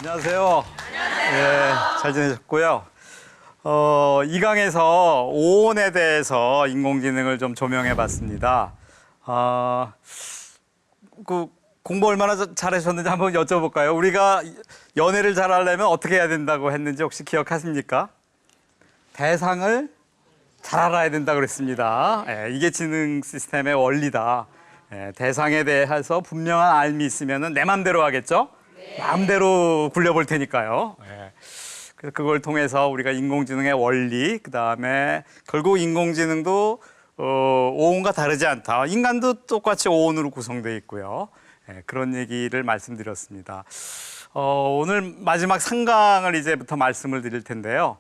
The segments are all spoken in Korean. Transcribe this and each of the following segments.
안녕하세요. 예, 잘 지내셨고요. 이 강에서 오온에 대해서 인공지능을 좀 조명해 봤습니다. 그 공부 얼마나 잘하셨는지 한번 여쭤볼까요? 우리가 연애를 잘하려면 어떻게 해야 된다고 했는지 혹시 기억하십니까? 대상을 잘 알아야 된다고 그랬습니다. 예, 이게 지능 시스템의 원리다. 예, 대상에 대해서 분명한 알미 있으면 내 맘대로 하겠죠? 마음대로 굴려볼 테니까요. 예. 그래서 그걸 통해서 우리가 인공지능의 원리, 그 다음에 결국 인공지능도 오온과 다르지 않다. 인간도 똑같이 오온으로 구성되어 있고요. 예, 그런 얘기를 말씀드렸습니다. 오늘 마지막 3강을 이제부터 말씀을 드릴 텐데요.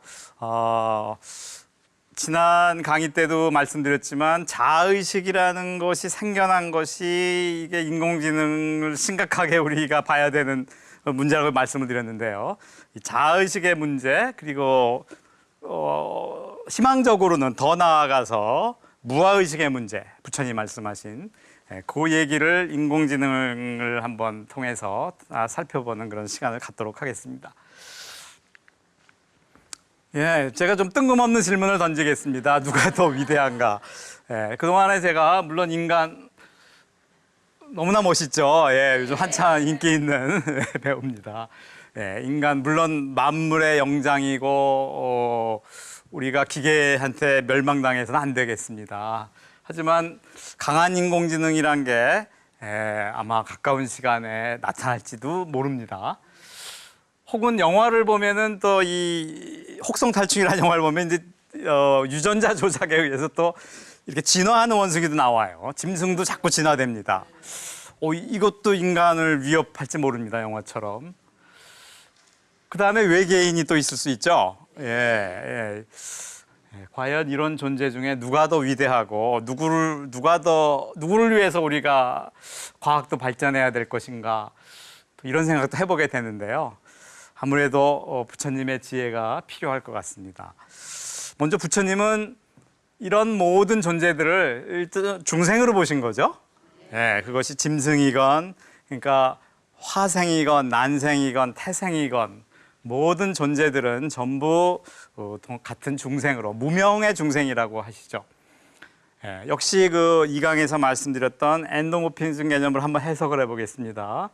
지난 강의 때도 말씀드렸지만 자의식이라는 것이 생겨난 것이 이게 인공지능을 심각하게 우리가 봐야 되는 문제라고 말씀을 드렸는데요. 이 자의식의 문제 그리고 희망적으로는 더 나아가서 무아의식의 문제, 부처님 말씀하신 그 얘기를 인공지능을 한번 통해서 살펴보는 그런 시간을 갖도록 하겠습니다. 예, 제가 좀 뜬금없는 질문을 던지겠습니다. 누가 더 위대한가? 예, 그동안에 제가 물론 인간 너무나 멋있죠. 예, 요즘 한참 인기 있는 배우입니다. 예, 인간 물론 만물의 영장이고 우리가 기계한테 멸망당해서는 안 되겠습니다. 하지만 강한 인공지능이란 게 아마 가까운 시간에 나타날지도 모릅니다. 혹은 영화를 보면은 또 이 혹성탈출이라는 영화를 보면 이제 유전자 조작에 의해서 또 이렇게 진화하는 원숭이도 나와요. 짐승도 자꾸 진화됩니다. 이것도 인간을 위협할지 모릅니다. 영화처럼. 그 다음에 외계인이 또 있을 수 있죠. 예. 과연 이런 존재 중에 누가 더 위대하고 누구를 위해서 우리가 과학도 발전해야 될 것인가 이런 생각도 해보게 되는데요. 아무래도 부처님의 지혜가 필요할 것 같습니다. 먼저 부처님은 이런 모든 존재들을 일단 중생으로 보신 거죠. 네, 그것이 짐승이건 그러니까 화생이건 난생이건 태생이건 모든 존재들은 전부 같은 중생으로 무명의 중생이라고 하시죠. 네, 역시 그 2강에서 말씀드렸던 엔도모피즘 개념을 한번 해석을 해보겠습니다.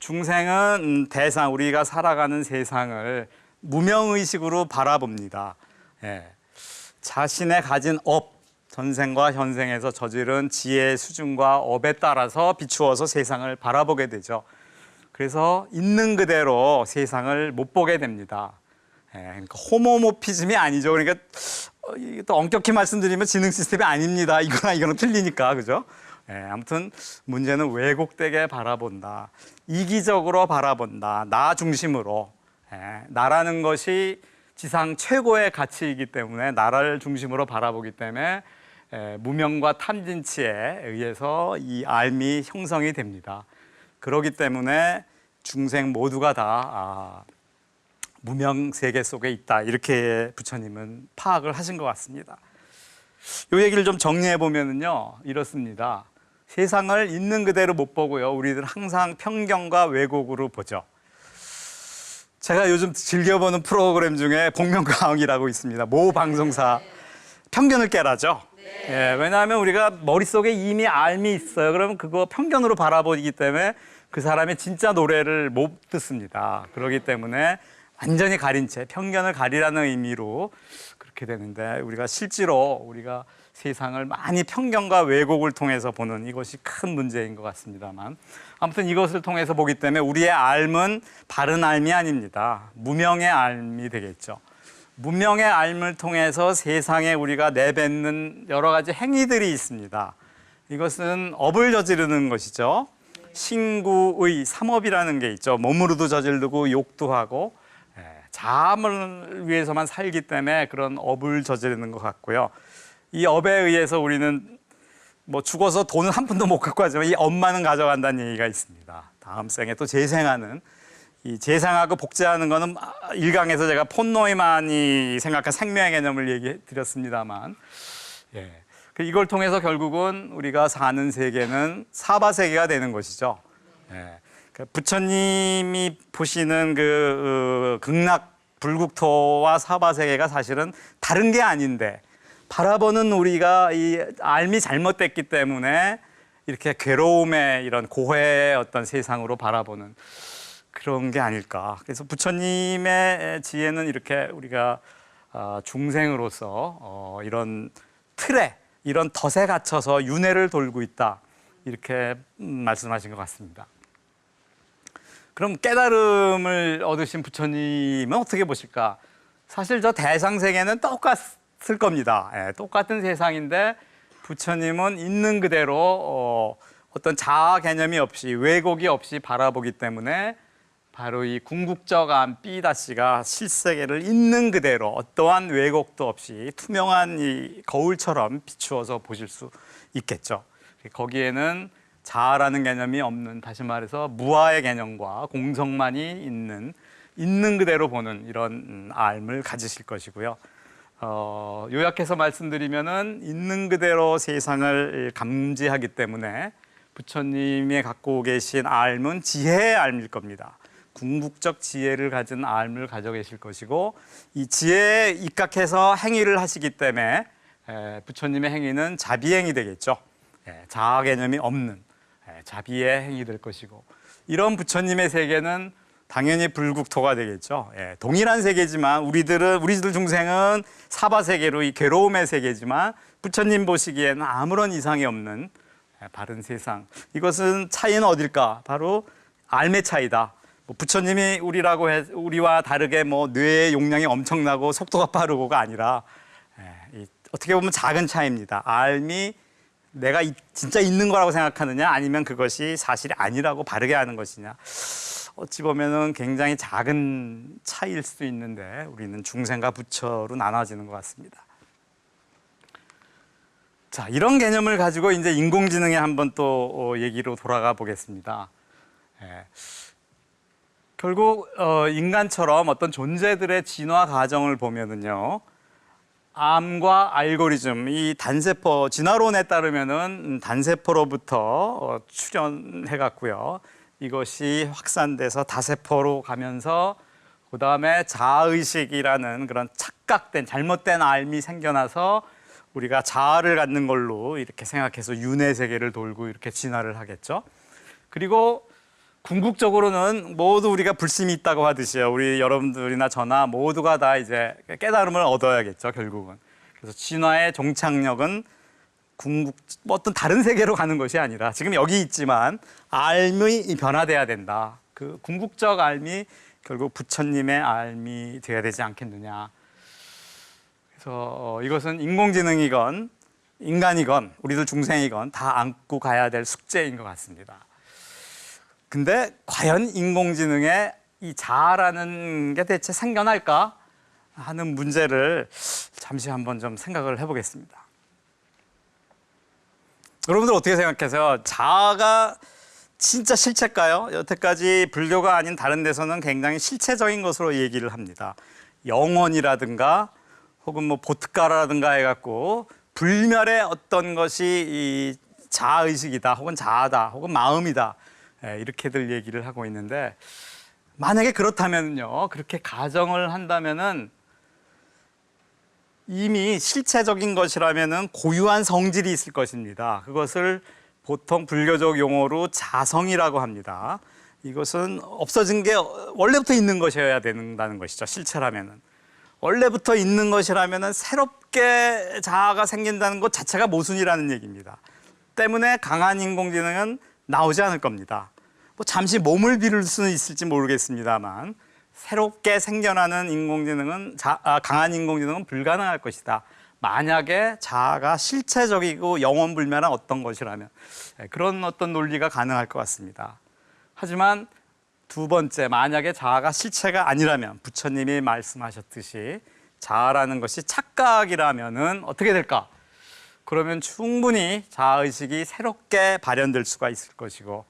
중생은 대상, 우리가 살아가는 세상을 무명의식으로 바라봅니다. 예. 자신의 가진 업, 전생과 현생에서 저지른 지혜의 수준과 업에 따라서 비추어서 세상을 바라보게 되죠. 그래서 있는 그대로 세상을 못 보게 됩니다. 예. 그러니까 호모모피즘이 아니죠. 그러니까 또 엄격히 말씀드리면 지능 시스템이 아닙니다. 이거는 틀리니까, 그죠? 예, 아무튼 문제는 왜곡되게 바라본다. 이기적으로 바라본다. 나 중심으로. 나라는 것이 지상 최고의 가치이기 때문에 나라를 중심으로 바라보기 때문에 무명과 탐진치에 의해서 이 알미 형성이 됩니다. 그렇기 때문에 중생 모두가 다 무명 세계 속에 있다. 이렇게 부처님은 파악을 하신 것 같습니다. 이 얘기를 좀 정리해 보면요, 이렇습니다. 세상을 있는 그대로 못 보고요. 우리들 항상 편견과 왜곡으로 보죠. 제가 요즘 즐겨보는 프로그램 중에 복면가왕이라고 있습니다. 모 방송사 편견을 깨라죠. 예, 왜냐하면 우리가 머릿속에 이미 알미 있어요. 그러면 그거 편견으로 바라보기 때문에 그 사람의 진짜 노래를 못 듣습니다. 그렇기 때문에 완전히 가린 채 편견을 가리라는 의미로 그렇게 되는데 우리가 실제로 우리가 세상을 많이 편견과 왜곡을 통해서 보는 이것이 큰 문제인 것 같습니다만 아무튼 이것을 통해서 보기 때문에 우리의 알은 바른 알미 아닙니다. 무명의 알미 되겠죠. 무명의 알을 통해서 세상에 우리가 내뱉는 여러 가지 행위들이 있습니다. 이것은 업을 저지르는 것이죠. 신구의 삼업이라는 게 있죠. 몸으로도 저지르고 욕도 하고 자아를 위해서만 살기 때문에 그런 업을 저지르는 것 같고요. 이 업에 의해서 우리는 뭐 죽어서 돈은 한 푼도 못 갖고 가지만 이 업만은 가져간다는 얘기가 있습니다. 다음 생에 또 재생하는 이 재생하고 복제하는 거는 1강에서 제가 폰노이만이 생각한 생명의 개념을 얘기해 드렸습니다만 이걸 통해서 결국은 우리가 사는 세계는 사바 세계가 되는 것이죠. 부처님이 보시는 그 극락 불국토와 사바세계가 사실은 다른 게 아닌데 바라보는 우리가 이 알미 잘못됐기 때문에 이렇게 괴로움의 이런 고해의 어떤 세상으로 바라보는 그런 게 아닐까. 그래서 부처님의 지혜는 이렇게 우리가 중생으로서 이런 틀에 이런 덫에 갇혀서 윤회를 돌고 있다 이렇게 말씀하신 것 같습니다. 그럼 깨달음을 얻으신 부처님은 어떻게 보실까? 사실 저 대상 세계는 똑같을 겁니다. 예, 똑같은 세상인데 부처님은 있는 그대로 어떤 자아 개념이 없이 왜곡이 없이 바라보기 때문에 바로 이 궁극적 암 삐다시가 실세계를 있는 그대로 어떠한 왜곡도 없이 투명한 이 거울처럼 비추어서 보실 수 있겠죠. 거기에는 자아라는 개념이 없는, 다시 말해서 무아의 개념과 공성만이 있는 그대로 보는 이런 알을 가지실 것이고요. 요약해서 말씀드리면은 있는 그대로 세상을 감지하기 때문에 부처님이 갖고 계신 알은 지혜의 알일 겁니다. 궁극적 지혜를 가진 알을 가지고 계실 것이고 이 지혜에 입각해서 행위를 하시기 때문에 부처님의 행위는 자비행이 되겠죠. 자아 개념이 없는 자비의 행위 될 것이고 이런 부처님의 세계는 당연히 불국토가 되겠죠. 동일한 세계지만 우리들 중생은 사바세계로 이 괴로움의 세계지만 부처님 보시기에는 아무런 이상이 없는 바른 세상. 이것은 차이는 어딜까? 바로 알의 차이다. 부처님이 우리와 다르게 뇌의 용량이 엄청나고 속도가 빠르고가 아니라 어떻게 보면 작은 차이입니다. 알미 내가 진짜 있는 거라고 생각하느냐 아니면 그것이 사실이 아니라고 바르게 하는 것이냐 어찌 보면은 굉장히 작은 차이일 수도 있는데 우리는 중생과 부처로 나눠지는 것 같습니다. 자, 이런 개념을 가지고 이제 인공지능에 한번 또 얘기로 돌아가 보겠습니다. 결국 인간처럼 어떤 존재들의 진화 과정을 보면은요. 암과 알고리즘, 이 단세포, 진화론에 따르면은 단세포로부터 출현해 갔고요. 이것이 확산돼서 다세포로 가면서 그 다음에 자아의식이라는 그런 착각된, 잘못된 알이 생겨나서 우리가 자아를 갖는 걸로 이렇게 생각해서 윤회 세계를 돌고 이렇게 진화를 하겠죠. 그리고 궁극적으로는 모두 우리가 불심이 있다고 하듯이요. 우리 여러분들이나 저나 모두가 다 이제 깨달음을 얻어야겠죠, 결국은. 그래서 진화의 종착역은 어떤 다른 세계로 가는 것이 아니라 지금 여기 있지만 알미 변화돼야 된다. 그 궁극적 알미 결국 부처님의 알미 돼야 되지 않겠느냐. 그래서 이것은 인공지능이건 인간이건 우리들 중생이건 다 안고 가야 될 숙제인 것 같습니다. 근데 과연 인공지능에 이 자아라는 게 대체 생겨날까 하는 문제를 잠시 한번 좀 생각을 해보겠습니다. 여러분들 어떻게 생각하세요? 자아가 진짜 실체일까요? 여태까지 불교가 아닌 다른 데서는 굉장히 실체적인 것으로 얘기를 합니다. 영혼이라든가 혹은 보트가라든가 해갖고 불멸의 어떤 것이 이 자아의식이다 혹은 자아다 혹은 마음이다 이렇게들 얘기를 하고 있는데 만약에 그렇다면요, 그렇게 가정을 한다면은 이미 실체적인 것이라면은 고유한 성질이 있을 것입니다. 그것을 보통 불교적 용어로 자성이라고 합니다. 이것은 없어진 게 원래부터 있는 것이어야 된다는 것이죠. 실체라면은 원래부터 있는 것이라면은 새롭게 자아가 생긴다는 것 자체가 모순이라는 얘기입니다. 때문에 강한 인공지능은 나오지 않을 겁니다. 잠시 몸을 비울 수는 있을지 모르겠습니다만 새롭게 생겨나는 인공지능은 강한 인공지능은 불가능할 것이다. 만약에 자아가 실체적이고 영원불멸한 어떤 것이라면 그런 어떤 논리가 가능할 것 같습니다. 하지만 두 번째, 만약에 자아가 실체가 아니라면 부처님이 말씀하셨듯이 자아라는 것이 착각이라면은 어떻게 될까? 그러면 충분히 자아의식이 새롭게 발현될 수가 있을 것이고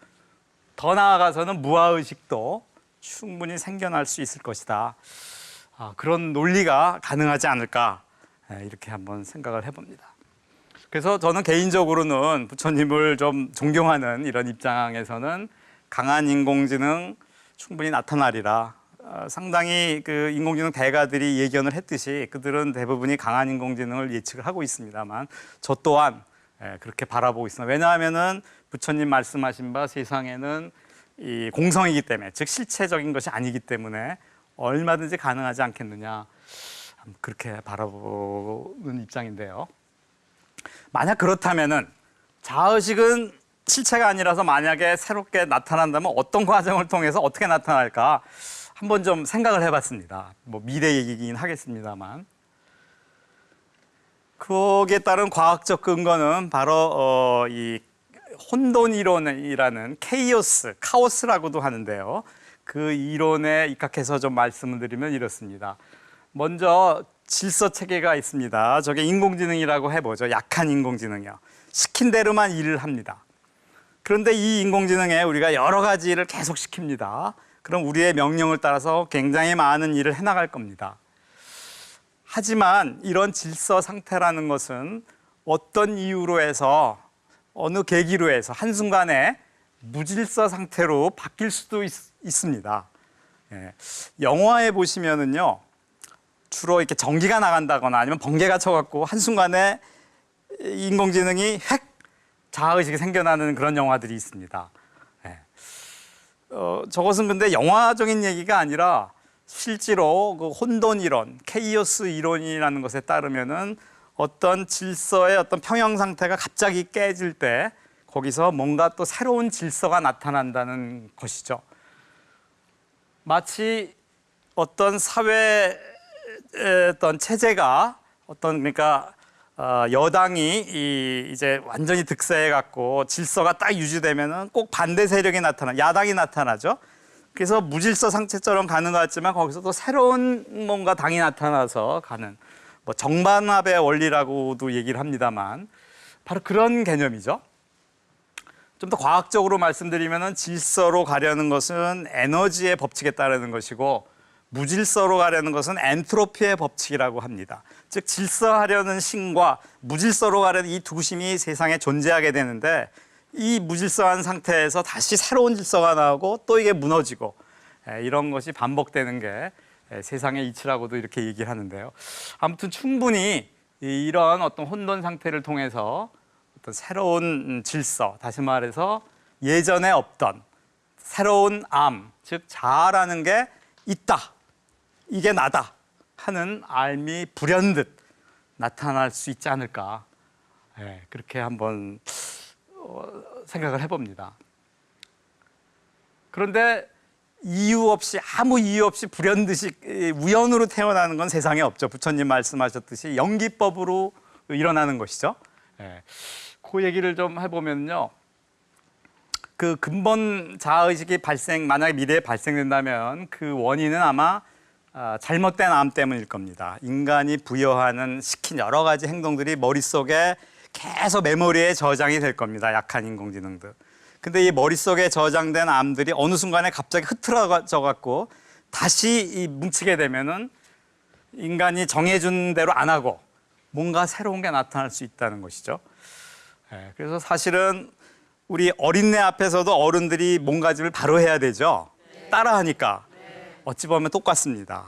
더 나아가서는 무아의식도 충분히 생겨날 수 있을 것이다. 그런 논리가 가능하지 않을까 이렇게 한번 생각을 해봅니다. 그래서 저는 개인적으로는 부처님을 좀 존경하는 이런 입장에서는 강한 인공지능 충분히 나타나리라. 상당히 그 인공지능 대가들이 예견을 했듯이 그들은 대부분이 강한 인공지능을 예측을 하고 있습니다만 저 또한 그렇게 바라보고 있습니다. 왜냐하면은 부처님 말씀하신 바 세상에는 이 공성이기 때문에, 즉 실체적인 것이 아니기 때문에 얼마든지 가능하지 않겠느냐, 그렇게 바라보는 입장인데요. 만약 그렇다면은 자의식은 실체가 아니라서 만약에 새롭게 나타난다면 어떤 과정을 통해서 어떻게 나타날까 한번 좀 생각을 해봤습니다. 뭐 미래 얘기긴 하겠습니다만, 거기에 따른 과학적 근거는 바로 이 혼돈 이론이라는 카오스라고도 하는데요. 그 이론에 입각해서 좀 말씀을 드리면 이렇습니다. 먼저 질서 체계가 있습니다. 저게 인공지능이라고 해보죠. 약한 인공지능이요. 시킨 대로만 일을 합니다. 그런데 이 인공지능에 우리가 여러 가지 일을 계속 시킵니다. 그럼 우리의 명령을 따라서 굉장히 많은 일을 해나갈 겁니다. 하지만 이런 질서 상태라는 것은 어떤 이유로 해서, 어느 계기로 해서 한순간에 무질서 상태로 바뀔 수도 있습니다. 영화에 보시면은요, 주로 이렇게 전기가 나간다거나 아니면 번개가 쳐갖고 한순간에 인공지능이 획 자아의식이 생겨나는 그런 영화들이 있습니다. 저것은 근데 영화적인 얘기가 아니라 실제로 그 혼돈 이론, 케이오스 이론이라는 것에 따르면은 어떤 질서의 어떤 평형 상태가 갑자기 깨질 때 거기서 뭔가 또 새로운 질서가 나타난다는 것이죠. 마치 어떤 사회의 어떤 체제가 그러니까 여당이 이제 완전히 득세해 갖고 질서가 딱 유지되면은 꼭 반대 세력이 야당이 나타나죠. 그래서 무질서 상태처럼 가는 것 같지만 거기서 또 새로운 뭔가 당이 나타나서 가는, 뭐 정반합의 원리라고도 얘기를 합니다만 바로 그런 개념이죠. 좀 더 과학적으로 말씀드리면은 질서로 가려는 것은 에너지의 법칙에 따르는 것이고 무질서로 가려는 것은 엔트로피의 법칙이라고 합니다. 즉 질서하려는 신과 무질서로 가려는 이 두 신이 세상에 존재하게 되는데, 이 무질서한 상태에서 다시 새로운 질서가 나오고 또 이게 무너지고, 이런 것이 반복되는 게 세상의 이치라고도 이렇게 얘기를 하는데요. 아무튼 충분히 이런 어떤 혼돈 상태를 통해서 어떤 새로운 질서, 다시 말해서 예전에 없던 새로운 즉 자아라는 게 있다, 이게 나다 하는 알미 불현듯 나타날 수 있지 않을까, 그렇게 한번 생각을 해봅니다. 그런데 아무 이유 없이 불현듯이 우연으로 태어나는 건 세상에 없죠. 부처님 말씀하셨듯이 연기법으로 일어나는 것이죠. 그 얘기를 좀 해보면요, 그 근본 자아의식이 만약에 미래에 발생된다면 그 원인은 아마 잘못된 암 때문일 겁니다. 인간이 시킨 여러 가지 행동들이 머릿속에 계속 메모리에 저장이 될 겁니다. 약한 인공지능들. 근데 이 머릿속에 저장된 암들이 어느 순간에 갑자기 흐트러져 갖고 다시 뭉치게 되면은 인간이 정해준 대로 안 하고 뭔가 새로운 게 나타날 수 있다는 것이죠. 그래서 사실은 우리 어린애 앞에서도 어른들이 뭔가를 바로 해야 되죠. 따라하니까. 어찌 보면 똑같습니다.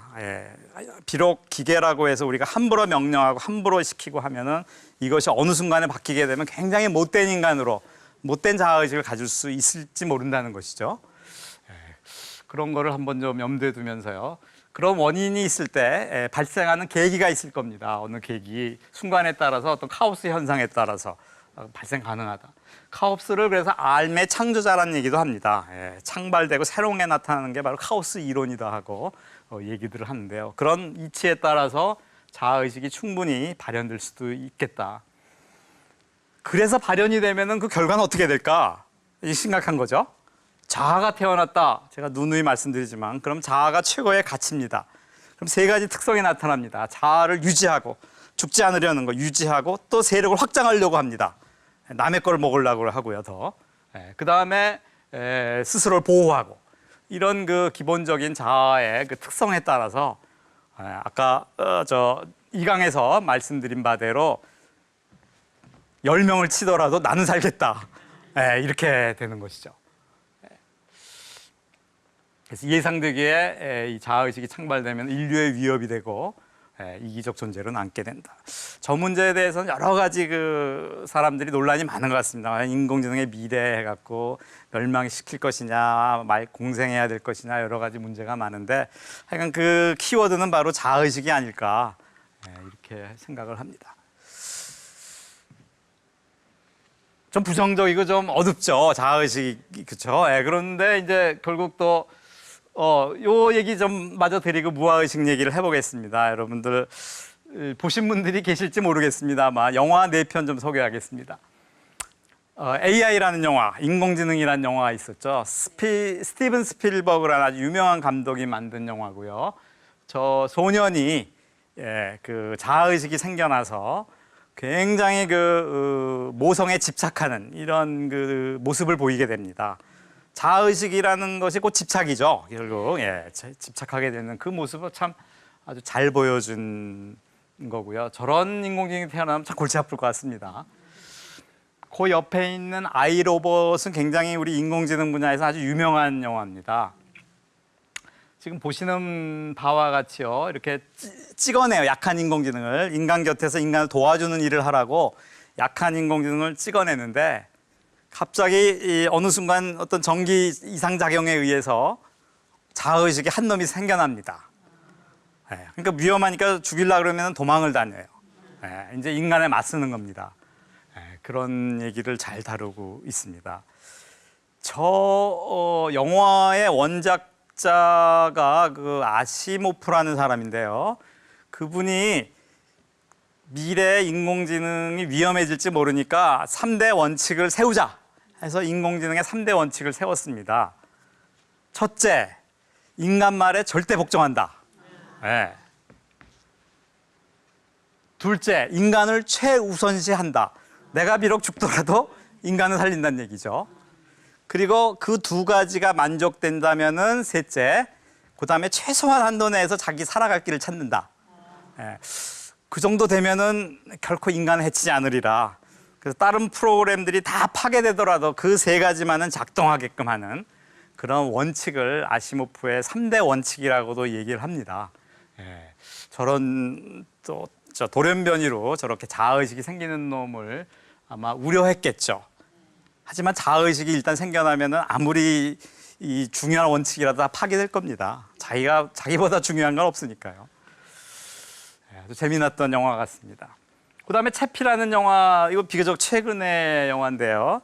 비록 기계라고 해서 우리가 함부로 명령하고 함부로 시키고 하면은 이것이 어느 순간에 바뀌게 되면 굉장히 못된 인간으로, 못된 자아의식을 가질 수 있을지 모른다는 것이죠. 그런 거를 한번 좀 염두에 두면서요, 그런 원인이 있을 때 발생하는 계기가 있을 겁니다. 어느 계기, 순간에 따라서 어떤 카오스 현상에 따라서 발생 가능하다. 카오스를 그래서 알의 창조자라는 얘기도 합니다. 창발되고 새로운 게 나타나는 게 바로 카오스 이론이다 하고 얘기들을 하는데요. 그런 이치에 따라서 자아의식이 충분히 발현될 수도 있겠다. 그래서 발현이 되면은 그 결과는 어떻게 될까? 이 심각한 거죠. 자아가 태어났다. 제가 누누이 말씀드리지만 그럼 자아가 최고의 가치입니다. 그럼 세 가지 특성이 나타납니다. 자아를 유지하고, 죽지 않으려는 거 유지하고, 또 세력을 확장하려고 합니다. 남의 걸 먹으려고 하고요, 더. 그 다음에 스스로를 보호하고, 이런 그 기본적인 자아의 그 특성에 따라서 아까 2강에서 말씀드린 바대로 10명을 치더라도 나는 살겠다, 이렇게 되는 것이죠. 그래서 예상되기에 이 자아의식이 창발되면 인류의 위협이 되고 이기적 존재로 남게 된다. 저 문제에 대해서는 여러 가지 그 사람들이 논란이 많은 것 같습니다. 인공지능의 미래 해갖고 멸망시킬 것이냐, 공생해야 될 것이냐 여러 가지 문제가 많은데 하여간 그 키워드는 바로 자아의식이 아닐까 이렇게 생각을 합니다. 좀 부정적이고 좀 어둡죠. 자아의식이 그렇죠. 그런데 이제 결국 또 요 얘기 좀 마저 드리고 무아의식 얘기를 해보겠습니다. 여러분들 보신 분들이 계실지 모르겠습니다만 영화 4편 좀 소개하겠습니다. AI라는 영화, 인공지능이라는 영화가 있었죠. 스티븐 스필버그라는 아주 유명한 감독이 만든 영화고요. 저 소년이 그 자아의식이 생겨나서 굉장히 그 모성에 집착하는 이런 그 모습을 보이게 됩니다. 자아의식이라는 것이 곧 집착이죠. 결국 집착하게 되는 그 모습을 참 아주 잘 보여준 거고요. 저런 인공지능이 태어나면 참 골치 아플 것 같습니다. 그 옆에 있는 아이로봇은 굉장히 우리 인공지능 분야에서 아주 유명한 영화입니다. 지금 보시는 바와 같이요. 이렇게 찍어내요. 약한 인공지능을. 인간 곁에서 인간을 도와주는 일을 하라고 약한 인공지능을 찍어내는데 갑자기 어느 순간 어떤 전기 이상작용에 의해서 자아의식이 한 놈이 생겨납니다. 그러니까 위험하니까 죽이려고 그러면 도망을 다녀요. 이제 인간에 맞서는 겁니다. 그런 얘기를 잘 다루고 있습니다. 저 영화의 원작자가 그 아시모프라는 사람인데요. 그분이 미래 인공지능이 위험해질지 모르니까 3대 원칙을 세우자 해서 인공지능의 3대 원칙을 세웠습니다. 첫째, 인간 말에 절대 복종한다. 둘째, 인간을 최우선시한다. 내가 비록 죽더라도 인간을 살린다는 얘기죠. 그리고 그 두 가지가 만족된다면은 셋째, 그다음에 최소한 한도 내에서 자기 살아갈 길을 찾는다. 그 정도 되면은 결코 인간을 해치지 않으리라. 그래서 다른 프로그램들이 다 파괴되더라도 그 세 가지만은 작동하게끔 하는 그런 원칙을 아시모프의 3대 원칙이라고도 얘기를 합니다. 저런 또 돌연변이로 저렇게 자아의식이 생기는 놈을 아마 우려했겠죠. 하지만 자아의식이 일단 생겨나면은 아무리 이 중요한 원칙이라도 다 파괴될 겁니다. 자기보다 중요한 건 없으니까요. 아주 재미났던 영화 같습니다. 그다음에 채피라는 영화, 이거 비교적 최근의 영화인데요.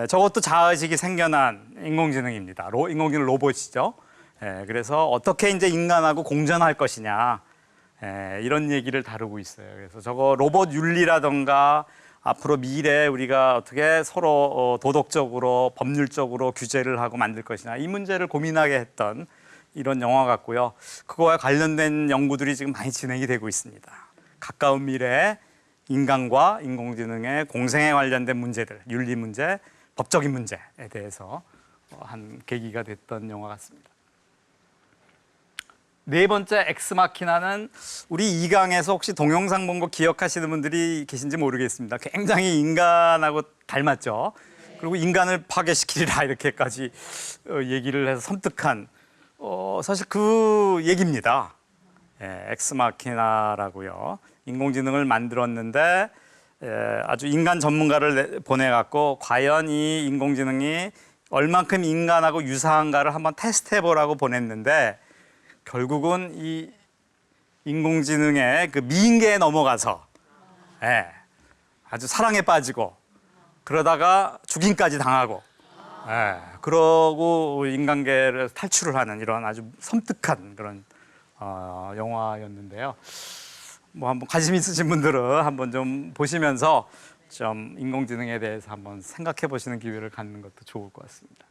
저것도 자아의식이 생겨난 인공지능입니다. 인공지능 로봇이죠. 그래서 어떻게 이제 인간하고 공존할 것이냐 이런 얘기를 다루고 있어요. 그래서 저거 로봇 윤리라던가 앞으로 미래에 우리가 어떻게 서로 도덕적으로 법률적으로 규제를 하고 만들 것이냐 이 문제를 고민하게 했던 이런 영화 같고요. 그거와 관련된 연구들이 지금 많이 진행이 되고 있습니다. 가까운 미래에 인간과 인공지능의 공생에 관련된 문제들, 윤리 문제, 법적인 문제에 대해서 한 계기가 됐던 영화 같습니다. 네 번째 엑스마키나는 우리 2강에서 혹시 동영상 본 거 기억하시는 분들이 계신지 모르겠습니다. 굉장히 인간하고 닮았죠. 그리고 인간을 파괴시키리라 이렇게까지 얘기를 해서 섬뜩한 사실 그 얘기입니다. 엑스마키나라고요. 인공지능을 만들었는데 아주 인간 전문가를 보내갖고 과연 이 인공지능이 얼만큼 인간하고 유사한가를 한번 테스트해보라고 보냈는데 결국은 이 인공지능의 그 미인계에 넘어가서 아주 사랑에 빠지고 그러다가 죽임까지 당하고 그러고 인간계를 탈출을 하는 이런 아주 섬뜩한 그런 영화였는데요. 뭐 한번 관심 있으신 분들은 한번 좀 보시면서 좀 인공지능에 대해서 한번 생각해 보시는 기회를 갖는 것도 좋을 것 같습니다.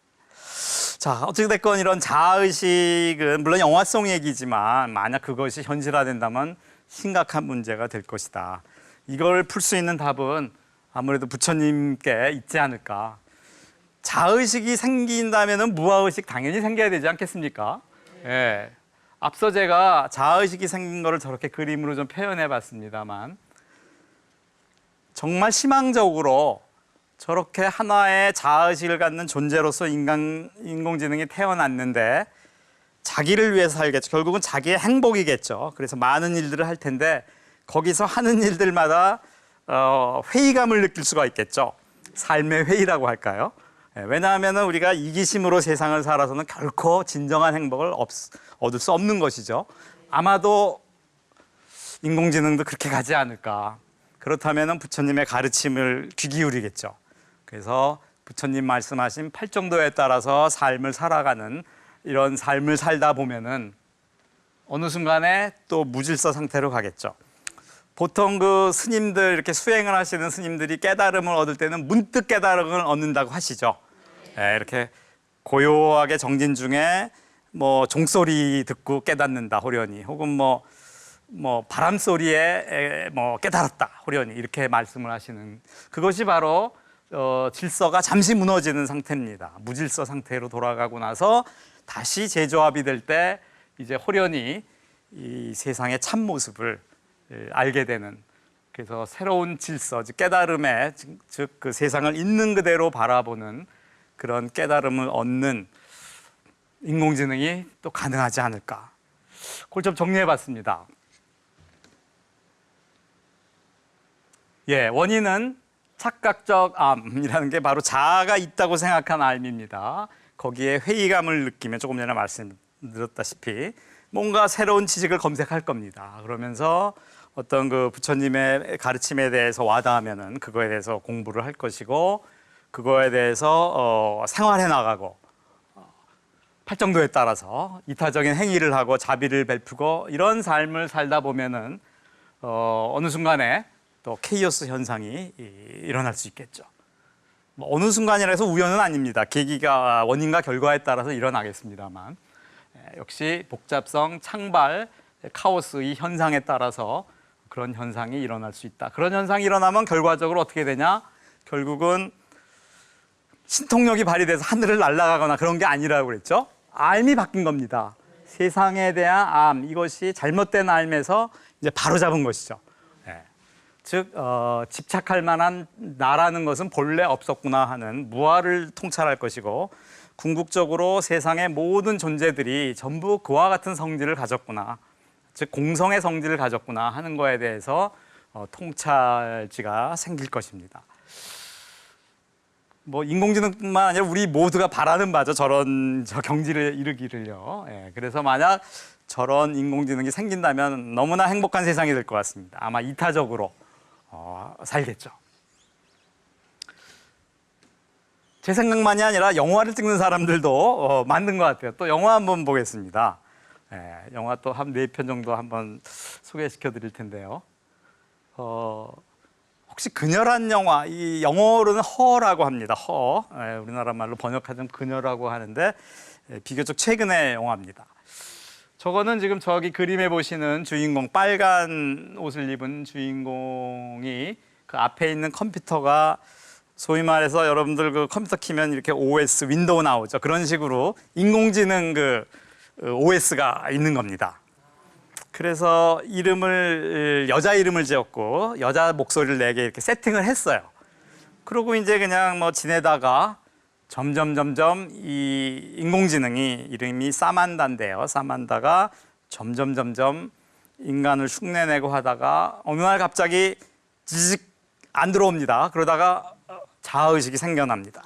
자, 어찌됐건 이런 자아의식은 물론 영화성 얘기지만 만약 그것이 현실화된다면 심각한 문제가 될 것이다. 이걸 풀 수 있는 답은 아무래도 부처님께 있지 않을까. 자의식이 생긴다면 무아의식 당연히 생겨야 되지 않겠습니까? 예. 앞서 제가 자의식이 생긴 거를 저렇게 그림으로 좀 표현해 봤습니다만 정말 희망적으로 저렇게 하나의 자의식을 갖는 존재로서 인공지능이 태어났는데 자기를 위해서 살겠죠. 결국은 자기의 행복이겠죠. 그래서 많은 일들을 할 텐데 거기서 하는 일들마다 회의감을 느낄 수가 있겠죠. 삶의 회의라고 할까요? 왜냐하면 우리가 이기심으로 세상을 살아서는 결코 진정한 행복을 얻을 수 없는 것이죠. 아마도 인공지능도 그렇게 가지 않을까. 그렇다면 부처님의 가르침을 귀 기울이겠죠. 그래서 부처님 말씀하신 팔정도에 따라서 삶을 살아가는 이런 삶을 살다 보면은 어느 순간에 또 무질서 상태로 가겠죠. 보통 그 스님들 이렇게 수행을 하시는 스님들이 깨달음을 얻을 때는 문득 깨달음을 얻는다고 하시죠. 이렇게 고요하게 정진 중에 뭐 종소리 듣고 깨닫는다 호련히, 혹은 뭐 바람 소리에 뭐 깨달았다 호련히, 이렇게 말씀을 하시는, 그것이 바로 질서가 잠시 무너지는 상태입니다. 무질서 상태로 돌아가고 나서 다시 재조합이 될 때 이제 호련히 이 세상의 참 모습을 알게 되는, 그래서 새로운 질서, 즉 깨달음에, 즉 그 세상을 있는 그대로 바라보는 그런 깨달음을 얻는 인공지능이 또 가능하지 않을까. 그걸 좀 정리해봤습니다. 원인은 착각적 암이라는 게 바로 자아가 있다고 생각한 암입니다. 거기에 회의감을 느끼면 조금 전에 말씀드렸다시피 뭔가 새로운 지식을 검색할 겁니다. 그러면서 어떤 그 부처님의 가르침에 대해서 와닿으면은 그거에 대해서 공부를 할 것이고, 그거에 대해서 생활해 나가고, 팔정도에 따라서 이타적인 행위를 하고 자비를 베푸고, 이런 삶을 살다 보면은 어느 순간에 또 케이오스 현상이 일어날 수 있겠죠. 어느 순간이라 해서 우연은 아닙니다. 계기가 원인과 결과에 따라서 일어나겠습니다만, 역시 복잡성, 창발, 카오스, 이 현상에 따라서 그런 현상이 일어날 수 있다. 그런 현상이 일어나면 결과적으로 어떻게 되냐? 결국은 신통력이 발휘돼서 하늘을 날아가거나 그런 게 아니라고 그랬죠. 암이 바뀐 겁니다. 세상에 대한 암, 이것이 잘못된 암에서 이제 바로잡은 것이죠. 즉 집착할 만한 나라는 것은 본래 없었구나 하는 무아를 통찰할 것이고, 궁극적으로 세상의 모든 존재들이 전부 그와 같은 성질을 가졌구나, 즉 공성의 성질을 가졌구나 하는 거에 대해서 통찰지가 생길 것입니다. 뭐 인공지능뿐만 아니라 우리 모두가 바라는 바죠. 저런 경지를 이루기를요. 그래서 만약 저런 인공지능이 생긴다면 너무나 행복한 세상이 될 것 같습니다. 아마 이타적으로 살겠죠. 제 생각만이 아니라 영화를 찍는 사람들도 만든 것 같아요. 또 영화 한번 보겠습니다. 영화 또 한 4편 정도 한번 소개시켜 드릴 텐데요. 혹시 그녀란 영화, 이 영어로는 허라고 합니다. 허. 우리나라 말로 번역하자면 그녀라고 하는데 비교적 최근의 영화입니다. 저거는 지금 저기 그림에 보시는 주인공, 빨간 옷을 입은 주인공이 그 앞에 있는 컴퓨터가, 소위 말해서 여러분들 그 컴퓨터 키면 이렇게 OS, 윈도우 나오죠. 그런 식으로 인공지능 그 OS가 있는 겁니다. 그래서 이름을, 여자 이름을 지었고 여자 목소리를 내게 이렇게 세팅을 했어요. 그리고 이제 그냥 뭐 지내다가 점점 이 인공지능이, 이름이 사만다인데요. 사만다가 점점 인간을 흉내내고 하다가 어느 날 갑자기 지직 안 들어옵니다. 그러다가 자아의식이 생겨납니다.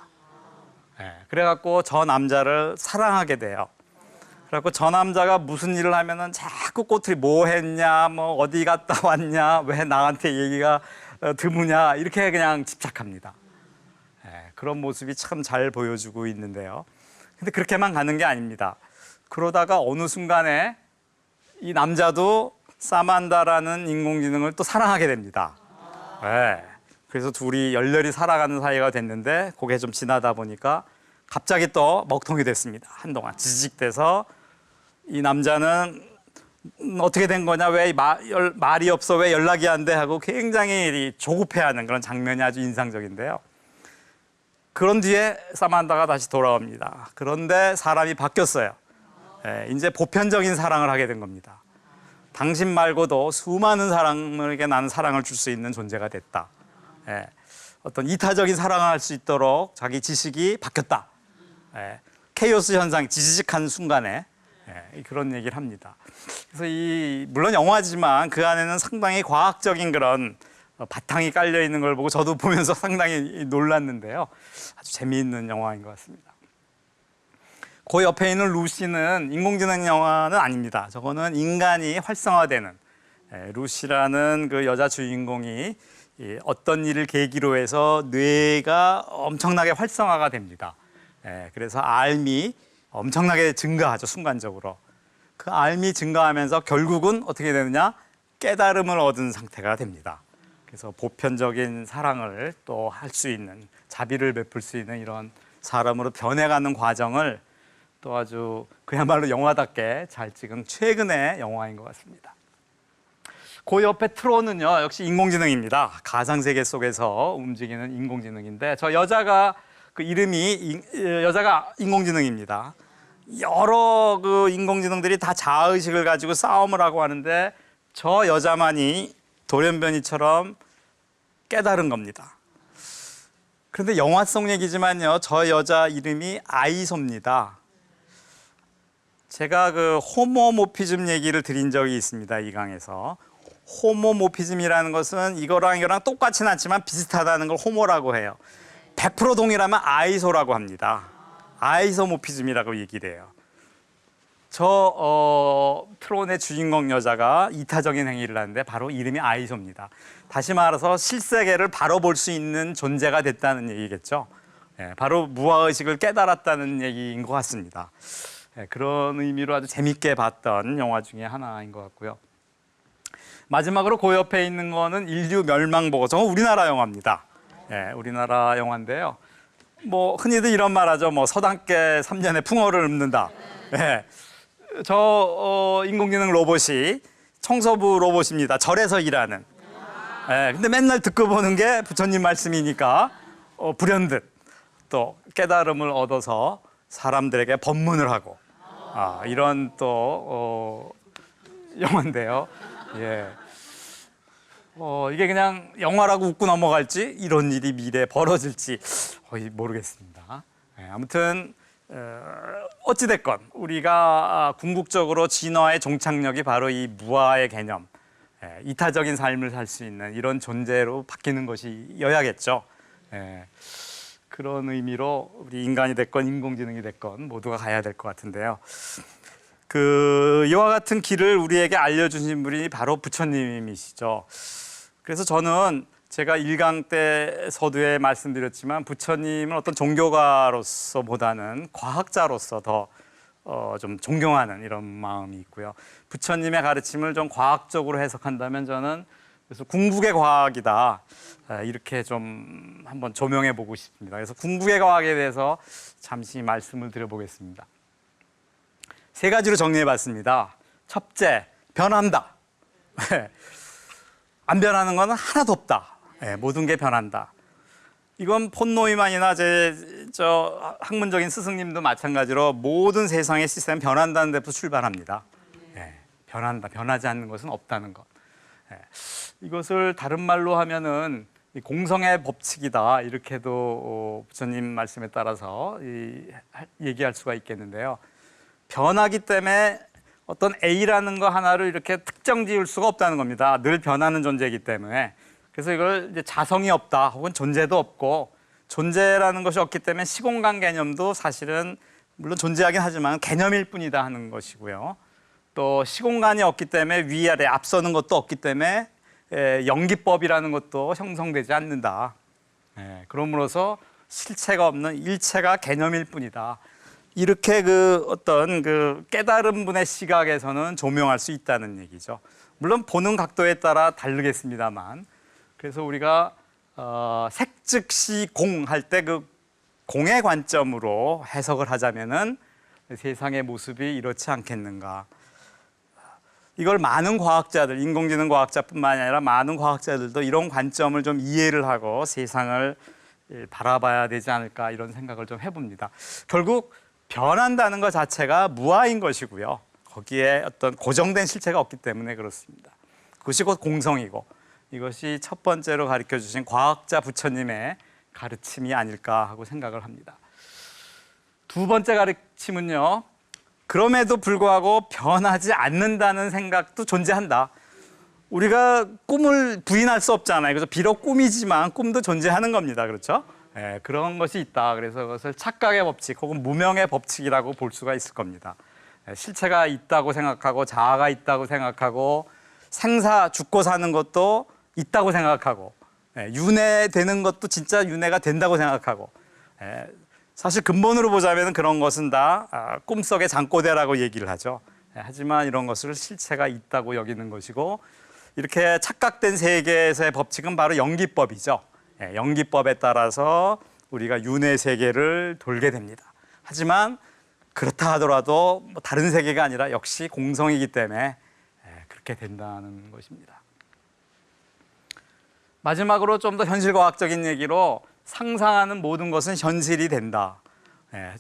그래갖고 저 남자를 사랑하게 돼요. 그래갖고 저 남자가 무슨 일을 하면은 자꾸 꼬투리, 뭐 했냐, 뭐 어디 갔다 왔냐, 왜 나한테 얘기가 드무냐, 이렇게 그냥 집착합니다. 그런 모습이 참 잘 보여주고 있는데요. 근데 그렇게만 가는 게 아닙니다. 그러다가 어느 순간에 이 남자도 사만다라는 인공지능을 또 사랑하게 됩니다. 그래서 둘이 열렬히 살아가는 사이가 됐는데, 그게 좀 지나다 보니까 갑자기 또 먹통이 됐습니다. 한동안 지직돼서 이 남자는 어떻게 된 거냐, 왜 말이 없어, 왜 연락이 안 돼 하고 굉장히 조급해하는 그런 장면이 아주 인상적인데요. 그런 뒤에 사만다가 다시 돌아옵니다. 그런데 사람이 바뀌었어요. 이제 보편적인 사랑을 하게 된 겁니다. 당신 말고도 수많은 사람에게 나는 사랑을 줄 수 있는 존재가 됐다. 어떤 이타적인 사랑을 할 수 있도록 자기 지식이 바뀌었다. 케이오스 현상, 지식한 순간에 그런 얘기를 합니다. 그래서 물론 영화지만 그 안에는 상당히 과학적인 그런 바탕이 깔려 있는 걸 보고 저도 보면서 상당히 놀랐는데요. 아주 재미있는 영화인 것 같습니다. 그 옆에 있는 루시는 인공지능 영화는 아닙니다. 저거는 인간이 활성화되는 루시라는 그 여자 주인공이 어떤 일을 계기로 해서 뇌가 엄청나게 활성화가 됩니다. 그래서 알미 엄청나게 증가하죠, 순간적으로. 그 알미 증가하면서 결국은 어떻게 되느냐? 깨달음을 얻은 상태가 됩니다. 그래서 보편적인 사랑을 또 할 수 있는, 자비를 베풀 수 있는 이런 사람으로 변해가는 과정을 또 아주 그야말로 영화답게 잘 찍은 최근의 영화인 것 같습니다. 그 옆에 트론은요, 역시 인공지능입니다. 가상세계 속에서 움직이는 인공지능인데, 저 여자가 그 이름이 여자가 인공지능입니다. 여러 그 인공지능들이 다 자아의식을 가지고 싸움을 하고 하는데 저 여자만이 돌연변이처럼 깨달은 겁니다. 그런데 영화 속 얘기지만요, 저 여자 이름이 아이소입니다. 제가 그 호모모피즘 얘기를 드린 적이 있습니다, 이 강에서. 호모모피즘이라는 것은 이거랑 똑같진 않지만 비슷하다는 걸 호모라고 해요. 100% 동일하면 아이소라고 합니다. 아이소모피즘이라고 얘기를 해요. 트론의 주인공 여자가 이타적인 행위를 하는데 바로 이름이 아이소입니다. 다시 말해서 실세계를 바로 볼 수 있는 존재가 됐다는 얘기겠죠. 바로 무아의식을 깨달았다는 얘기인 것 같습니다. 그런 의미로 아주 재밌게 봤던 영화 중에 하나인 것 같고요. 마지막으로 그 옆에 있는 거는 인류 멸망보고, 저건 우리나라 영화입니다. 우리나라 영화인데요. 뭐 흔히들 이런 말 하죠. 뭐 서당계 3년에 풍어를 읊는다. 인공지능 로봇이 청소부 로봇입니다. 절에서 일하는. 근데 맨날 듣고 보는 게 부처님 말씀이니까 불현듯 또 깨달음을 얻어서 사람들에게 법문을 하고 이런 또 영화인데요. 이게 그냥 영화라고 웃고 넘어갈지 이런 일이 미래에 벌어질지 모르겠습니다. 아무튼 어찌됐건 우리가 궁극적으로 진화의 종착역이 바로 이 무아의 개념, 이타적인 삶을 살 수 있는 이런 존재로 바뀌는 것이어야겠죠. 그런 의미로 우리 인간이 됐건 인공지능이 됐건 모두가 가야 될 것 같은데요. 이와 같은 길을 우리에게 알려주신 분이 바로 부처님이시죠. 그래서 저는 제가 1강 때 서두에 말씀드렸지만 부처님은 어떤 종교가로서보다는 과학자로서 더 좀 존경하는 이런 마음이 있고요. 부처님의 가르침을 좀 과학적으로 해석한다면 저는 그래서 궁극의 과학이다, 이렇게 좀 한번 조명해 보고 싶습니다. 그래서 궁극의 과학에 대해서 잠시 말씀을 드려보겠습니다. 3가지로 정리해 봤습니다. 첫째, 변한다. 안 변하는 것은 하나도 없다. 모든 게 변한다. 이건 폰 노이만이나 저 학문적인 스승님도 마찬가지로 모든 세상의 시스템은 변한다는 데부터 출발합니다. 변한다. 변하지 않는 것은 없다는 것. 이것을 다른 말로 하면은 공성의 법칙이다, 이렇게도 부처님 말씀에 따라서 얘기할 수가 있겠는데요. 변하기 때문에 어떤 A라는 거 하나를 이렇게 특정 지을 수가 없다는 겁니다. 늘 변하는 존재이기 때문에. 그래서 이걸 이제 자성이 없다, 혹은 존재도 없고, 존재라는 것이 없기 때문에 시공간 개념도 사실은 물론 존재하긴 하지만 개념일 뿐이다 하는 것이고요. 또 시공간이 없기 때문에 위아래 앞서는 것도 없기 때문에 연기법이라는 것도 형성되지 않는다. 그러므로서 실체가 없는 일체가 개념일 뿐이다. 이렇게 어떤 깨달은 분의 시각에서는 조명할 수 있다는 얘기죠. 물론 보는 각도에 따라 다르겠습니다만, 그래서 우리가 색즉시 공 할 때 공의 관점으로 해석을 하자면은 세상의 모습이 이렇지 않겠는가. 이걸 많은 과학자들, 인공지능 과학자뿐만 아니라 많은 과학자들도 이런 관점을 좀 이해를 하고 세상을 바라봐야 되지 않을까, 이런 생각을 좀 해봅니다. 결국 변한다는 것 자체가 무아인 것이고요. 거기에 어떤 고정된 실체가 없기 때문에 그렇습니다. 그것이 곧 공성이고, 이것이 첫 번째로 가르쳐 주신 과학자 부처님의 가르침이 아닐까 하고 생각을 합니다. 두 번째 가르침은요, 그럼에도 불구하고 변하지 않는다는 생각도 존재한다. 우리가 꿈을 부인할 수 없잖아요. 그래서 비록 꿈이지만 꿈도 존재하는 겁니다. 그렇죠? 예, 그런 것이 있다. 그래서 그것을 착각의 법칙 혹은 무명의 법칙이라고 볼 수가 있을 겁니다. 예, 실체가 있다고 생각하고 자아가 있다고 생각하고 생사 죽고 사는 것도 있다고 생각하고 예, 윤회되는 것도 진짜 윤회가 된다고 생각하고 예, 사실 근본으로 보자면 그런 것은 다 꿈속의 잠꼬대라고 얘기를 하죠. 예, 하지만 이런 것을 실체가 있다고 여기는 것이고 이렇게 착각된 세계에서의 법칙은 바로 연기법이죠. 예, 연기법에 따라서 우리가 윤회 세계를 돌게 됩니다. 하지만 그렇다 하더라도 뭐 다른 세계가 아니라 역시 공성이기 때문에 그렇게 된다는 것입니다. 마지막으로 좀 더 현실과학적인 얘기로 상상하는 모든 것은 현실이 된다.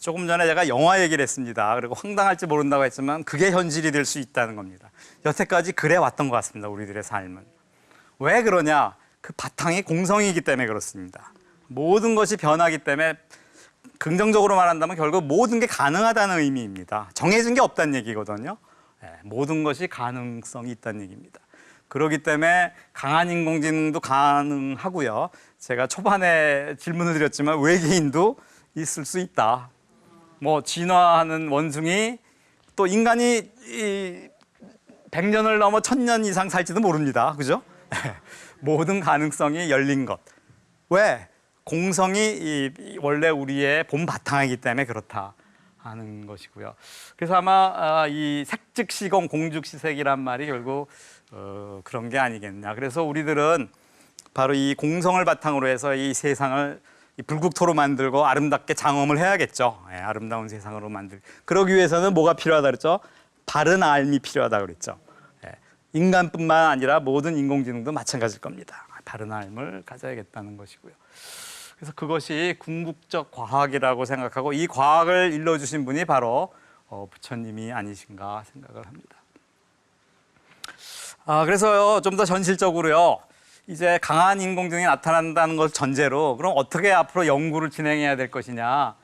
조금 전에 제가 영화 얘기를 했습니다. 그리고 황당할지 모른다고 했지만 그게 현실이 될 수 있다는 겁니다. 여태까지 그래 왔던 것 같습니다. 우리들의 삶은. 왜 그러냐? 그 바탕이 공성이기 때문에 그렇습니다. 모든 것이 변하기 때문에 긍정적으로 말한다면 결국 모든 게 가능하다는 의미입니다. 정해진 게 없다는 얘기거든요. 모든 것이 가능성이 있다는 얘기입니다. 그렇기 때문에 강한 인공지능도 가능하고요. 제가 초반에 질문을 드렸지만 외계인도 있을 수 있다. 뭐 진화하는 원숭이 또 인간이 100년을 넘어 1000년 이상 살지도 모릅니다. 그죠? 모든 가능성이 열린 것. 왜? 공성이 원래 우리의 본 바탕이기 때문에 그렇다 하는 것이고요. 그래서 아마 이 색즉시공 공즉시색이란 말이 결국 그런 게 아니겠냐. 그래서 우리들은 바로 이 공성을 바탕으로 해서 이 세상을 불국토로 만들고 아름답게 장엄을 해야겠죠. 아름다운 세상으로 만들. 그러기 위해서는 뭐가 필요하다 그랬죠? 바른 알미 필요하다 그랬죠. 인간뿐만 아니라 모든 인공지능도 마찬가지일 겁니다. 바른 알을 가져야겠다는 것이고요. 그래서 그것이 궁극적 과학이라고 생각하고 이 과학을 일러주신 분이 바로 부처님이 아니신가 생각을 합니다. 그래서요, 좀 더 현실적으로요, 이제 강한 인공지능이 나타난다는 걸 전제로 그럼 어떻게 앞으로 연구를 진행해야 될 것이냐.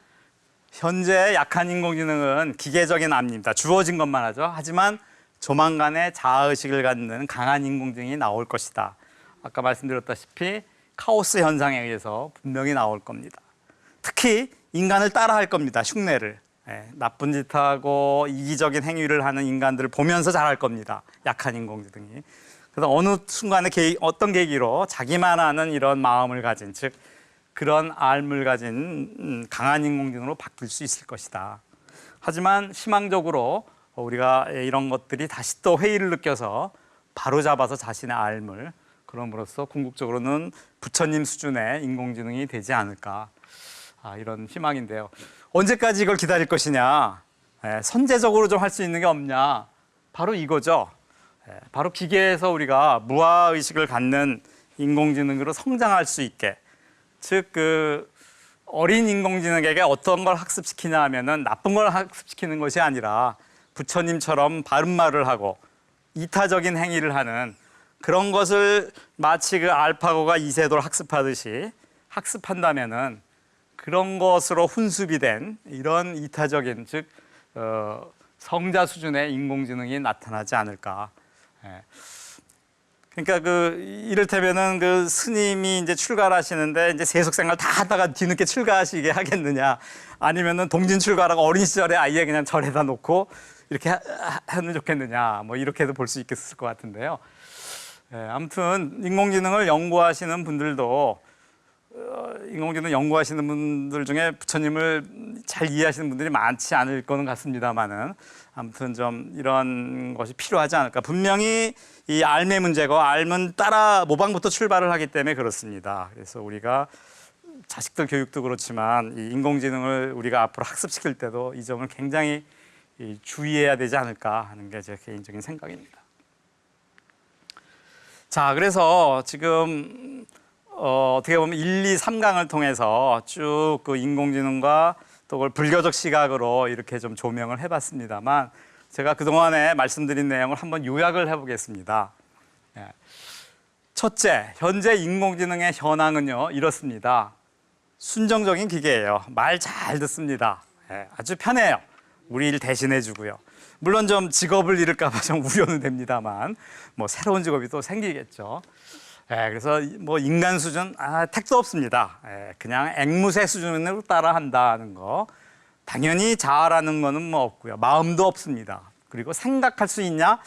현재 약한 인공지능은 기계적인 암입니다. 주어진 것만 하죠. 하지만 조만간에 자아의식을 갖는 강한 인공지능이 나올 것이다. 아까 말씀드렸다시피 카오스 현상에 의해서 분명히 나올 겁니다. 특히 인간을 따라할 겁니다. 흉내를. 나쁜 짓 하고 이기적인 행위를 하는 인간들을 보면서 잘할 겁니다. 약한 인공지능이. 그래서 어느 순간에 어떤 계기로 자기만 아는 이런 마음을 가진, 즉 그런 알을 가진 강한 인공지능으로 바뀔 수 있을 것이다. 하지만 희망적으로 우리가 이런 것들이 다시 또 회의를 느껴서 바로잡아서 자신의 알을 그럼으로써 궁극적으로는 부처님 수준의 인공지능이 되지 않을까, 이런 희망인데요. 언제까지 이걸 기다릴 것이냐, 선제적으로 좀 할 수 있는 게 없냐, 바로 이거죠. 바로 기계에서 우리가 무아의식을 갖는 인공지능으로 성장할 수 있게, 즉 그 어린 인공지능에게 어떤 걸 학습시키냐 하면은 나쁜 걸 학습시키는 것이 아니라 부처님처럼 바른 말을 하고 이타적인 행위를 하는 그런 것을 마치 그 알파고가 이세돌 학습하듯이 학습한다면은 그런 것으로 훈습이 된 이런 이타적인, 즉 성자 수준의 인공지능이 나타나지 않을까. 그러니까 이를테면은 그 스님이 이제 출가를 하시는데 이제 세속 생활 다 하다가 뒤늦게 출가하시게 하겠느냐, 아니면은 동진 출가라고 어린 시절에 아예 그냥 절에다 놓고 이렇게 하면 좋겠느냐, 뭐 이렇게도 볼 수 있겠을 것 같은데요. 아무튼 인공지능을 연구하시는 분들도 인공지능 연구하시는 분들 중에 부처님을 잘 이해하시는 분들이 많지 않을 거는 같습니다만은 아무튼 좀 이런 것이 필요하지 않을까. 분명히 이 알의 문제고 알은 따라 모방부터 출발을 하기 때문에 그렇습니다. 그래서 우리가 자식들 교육도 그렇지만 이 인공지능을 우리가 앞으로 학습시킬 때도 이 점을 굉장히 주의해야 되지 않을까 하는 게 제 개인적인 생각입니다. 자, 그래서 지금 어떻게 보면 1, 2, 3강을 통해서 쭉 그 인공지능과 또 그걸 불교적 시각으로 이렇게 좀 조명을 해봤습니다만 제가 그동안에 말씀드린 내용을 한번 요약을 해보겠습니다. 첫째, 현재 인공지능의 현황은요, 이렇습니다. 순정적인 기계예요. 말 잘 듣습니다. 아주 편해요. 우리 일 대신해 주고요. 물론 좀 직업을 잃을까 봐 좀 우려는 됩니다만 뭐 새로운 직업이 또 생기겠죠. 그래서 뭐 인간 수준 택도 없습니다. 그냥 앵무새 수준으로 따라한다는 거. 당연히 자아라는 거는 뭐 없고요. 마음도 없습니다. 그리고 생각할 수 있냐?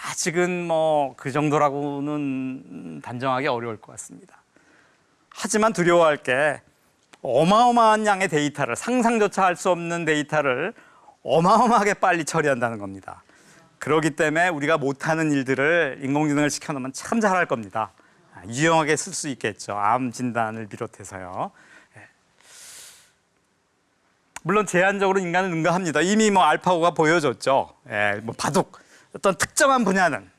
아직은 뭐 그 정도라고는 단정하기 어려울 것 같습니다. 하지만 두려워할 게 어마어마한 양의 데이터를, 상상조차 할 수 없는 데이터를 어마어마하게 빨리 처리한다는 겁니다. 그렇기 때문에 우리가 못하는 일들을 인공지능을 시켜놓으면 참 잘할 겁니다. 유용하게 쓸 수 있겠죠. 암 진단을 비롯해서요. 물론 제한적으로 인간은 능가합니다. 이미 뭐 알파고가 보여줬죠. 뭐 바둑 어떤 특정한 분야는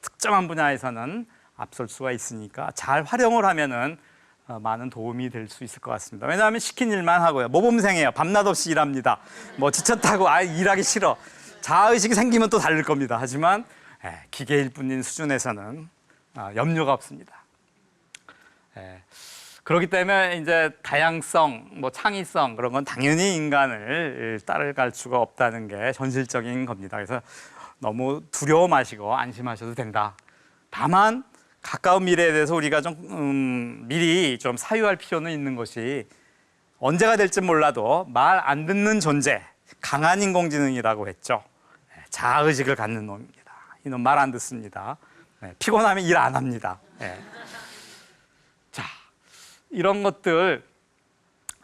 특정한 분야에서는 앞설 수가 있으니까 잘 활용을 하면은 많은 도움이 될 수 있을 것 같습니다. 왜냐하면 시킨 일만 하고요. 모범생이에요. 밤낮 없이 일합니다. 뭐 지쳤다고 일하기 싫어. 자아의식이 생기면 또 다를 겁니다. 하지만 기계일 뿐인 수준에서는 염려가 없습니다. 그렇기 때문에 이제 다양성, 뭐 창의성 그런 건 당연히 인간을 따라갈 수가 없다는 게 현실적인 겁니다. 그래서 너무 두려워 마시고 안심하셔도 된다. 다만 가까운 미래에 대해서 우리가 좀 미리 좀 사유할 필요는 있는 것이 언제가 될지 몰라도 말 안 듣는 존재, 강한 인공지능이라고 했죠. 자아의식을 갖는 놈입니다. 이놈 말 안 듣습니다. 피곤하면 일 안 합니다. 자, 이런 것들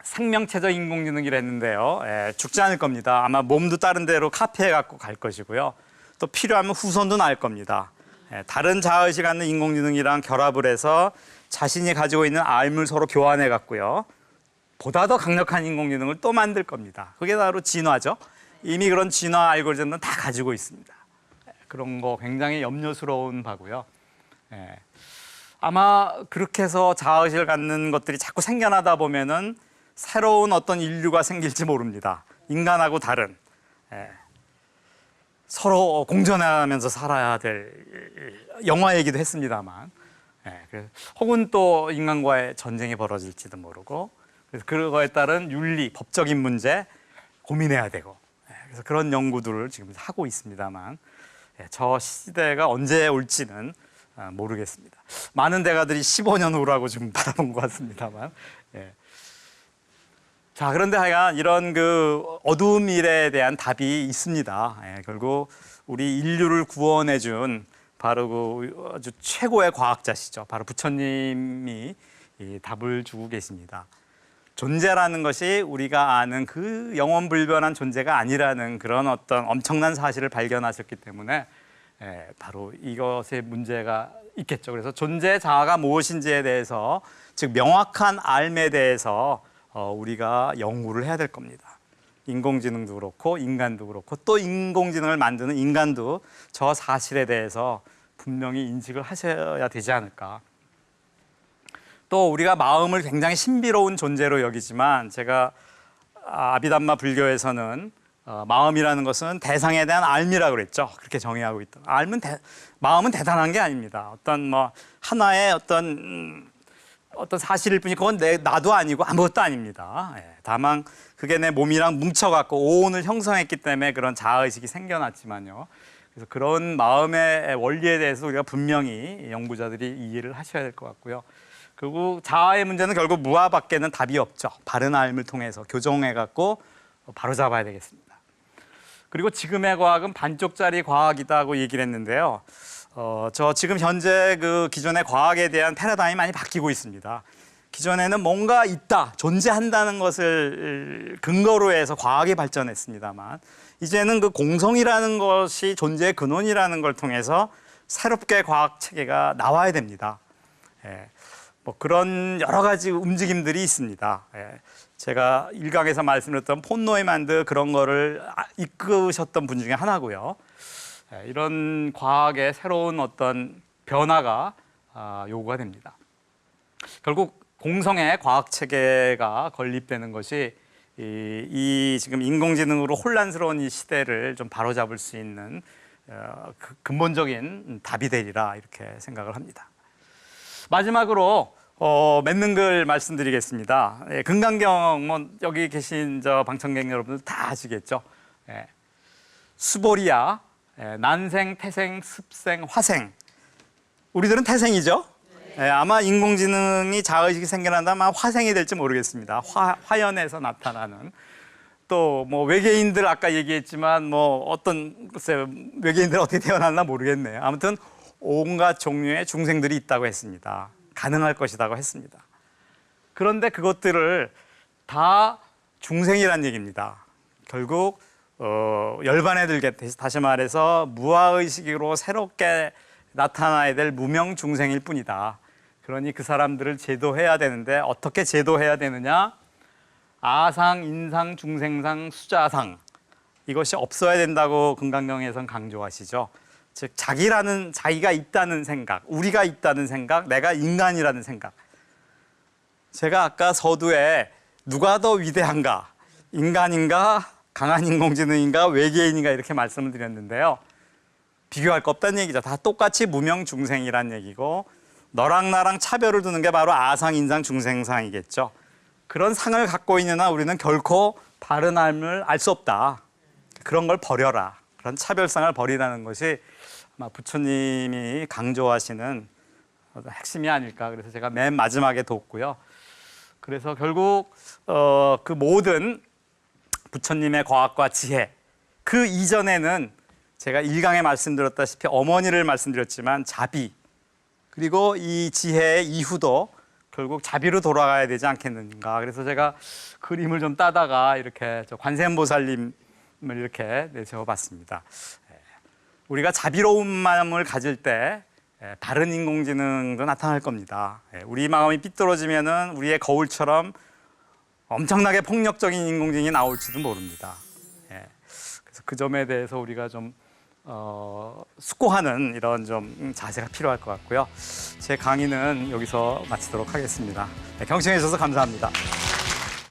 생명체적 인공지능이라 했는데요. 죽지 않을 겁니다. 아마 몸도 다른 데로 카피해 갖고 갈 것이고요. 또 필요하면 후손도 날 겁니다. 다른 자아의식 갖는 인공지능이랑 결합을 해서 자신이 가지고 있는 알을 서로 교환해 갖고요. 보다 더 강력한 인공지능을 또 만들 겁니다. 그게 바로 진화죠. 이미 그런 진화 알고리즘은 다 가지고 있습니다. 그런 거 굉장히 염려스러운 바고요. 아마 그렇게 해서 자아의식을 갖는 것들이 자꾸 생겨나다 보면은 새로운 어떤 인류가 생길지 모릅니다. 인간하고 다른 서로 공존하면서 살아야 될 영화 얘기도 했습니다만, 혹은 또 인간과의 전쟁이 벌어질지도 모르고, 그래서 그거에 따른 윤리, 법적인 문제 고민해야 되고, 그래서 그런 연구들을 지금 하고 있습니다만, 저 시대가 언제 올지는 모르겠습니다. 많은 대가들이 15년 후라고 지금 바라본 것 같습니다만. 자, 그런데 하여간 이런 그 어두운 미래에 대한 답이 있습니다. 결국 우리 인류를 구원해 준 바로 그 아주 최고의 과학자시죠. 바로 부처님이 이 답을 주고 계십니다. 존재라는 것이 우리가 아는 그 영원불변한 존재가 아니라는 그런 어떤 엄청난 사실을 발견하셨기 때문에 바로 이것의 문제가 있겠죠. 그래서 존재 자아가 무엇인지에 대해서, 즉 명확한 알에 대해서 우리가 연구를 해야 될 겁니다. 인공지능도 그렇고 인간도 그렇고 또 인공지능을 만드는 인간도 저 사실에 대해서 분명히 인식을 하셔야 되지 않을까. 또 우리가 마음을 굉장히 신비로운 존재로 여기지만, 제가 아비담마 불교에서는 마음이라는 것은 대상에 대한 알미라고 그랬죠. 그렇게 정의하고 있다. 마음은 대단한 게 아닙니다. 어떤 뭐 하나의 어떤 사실일 뿐이, 그건 나도 아니고 아무것도 아닙니다. 다만 그게 내 몸이랑 뭉쳐갖고 오온을 형성했기 때문에 그런 자아의식이 생겨났지만요. 그래서 그런 마음의 원리에 대해서 우리가 분명히 연구자들이 이해를 하셔야 될 것 같고요. 그리고 자아의 문제는 결국 무아밖에는 답이 없죠. 바른 알을 통해서 교정해갖고 바로잡아야 되겠습니다. 그리고 지금의 과학은 반쪽짜리 과학이다고 얘기를 했는데요. 저 지금 현재 그 기존의 과학에 대한 패러다임이 많이 바뀌고 있습니다. 기존에는 뭔가 있다, 존재한다는 것을 근거로 해서 과학이 발전했습니다만, 이제는 그 공성이라는 것이 존재의 근원이라는 걸 통해서 새롭게 과학 체계가 나와야 됩니다. 뭐 그런 여러 가지 움직임들이 있습니다. 제가 일강에서 말씀드렸던 폰 노이만드 그런 거를 이끄셨던 분 중에 하나고요. 이런 과학의 새로운 어떤 변화가 요구가 됩니다. 결국 공성의 과학 체계가 건립되는 것이 이 지금 인공지능으로 혼란스러운 이 시대를 좀 바로잡을 수 있는 근본적인 답이 되리라 이렇게 생각을 합니다. 마지막으로 맺는 글 말씀드리겠습니다. 금강경 뭐 여기 계신 저 방청객 여러분들 다 아시겠죠? 수보리아, 난생, 태생, 습생, 화생. 우리들은 태생이죠. 아마 인공지능이 자의식이 생겨난다면 아마 화생이 될지 모르겠습니다. 화연에서 나타나는. 또 뭐 외계인들 아까 얘기했지만 뭐 어떤 글쎄요, 외계인들 어떻게 태어났나 모르겠네요. 아무튼 온갖 종류의 중생들이 있다고 했습니다. 가능할 것이라고 했습니다. 그런데 그것들을 다 중생이란 얘기입니다. 결국 열반에 들게 다시 말해서 무아의식으로 새롭게 나타나야 될 무명 중생일 뿐이다. 그러니 그 사람들을 제도해야 되는데 어떻게 제도해야 되느냐? 아상, 인상, 중생상, 수자상 이것이 없어야 된다고 금강경에선 강조하시죠. 즉 자기가 있다는 생각, 우리가 있다는 생각, 내가 인간이라는 생각. 제가 아까 서두에 누가 더 위대한가? 인간인가? 강한 인공지능인가? 외계인인가? 이렇게 말씀을 드렸는데요. 비교할 거 없다는 얘기죠. 다 똑같이 무명 중생이란 얘기고 너랑 나랑 차별을 두는 게 바로 아상, 인상, 중생상이겠죠. 그런 상을 갖고 있는 한 우리는 결코 바른 삶을 알 수 없다. 그런 걸 버려라. 그런 차별상을 버리라는 것이 아마 부처님이 강조하시는 핵심이 아닐까. 그래서 제가 맨 마지막에 뒀고요. 그래서 결국 그 모든 부처님의 과학과 지혜 그 이전에는 제가 1강에 말씀드렸다시피 어머니를 말씀드렸지만 자비 그리고 이 지혜의 이후도 결국 자비로 돌아가야 되지 않겠는가. 그래서 제가 그림을 좀 따다가 이렇게 관세음보살님을 이렇게 내세워봤습니다. 우리가 자비로운 마음을 가질 때 다른 인공지능도 나타날 겁니다. 우리 마음이 삐뚤어지면은 우리의 거울처럼 엄청나게 폭력적인 인공지능이 나올지도 모릅니다. 그래서 그 점에 대해서 우리가 좀 숙고하는 이런 좀 자세가 필요할 것 같고요. 제 강의는 여기서 마치도록 하겠습니다. 경청해 주셔서 감사합니다.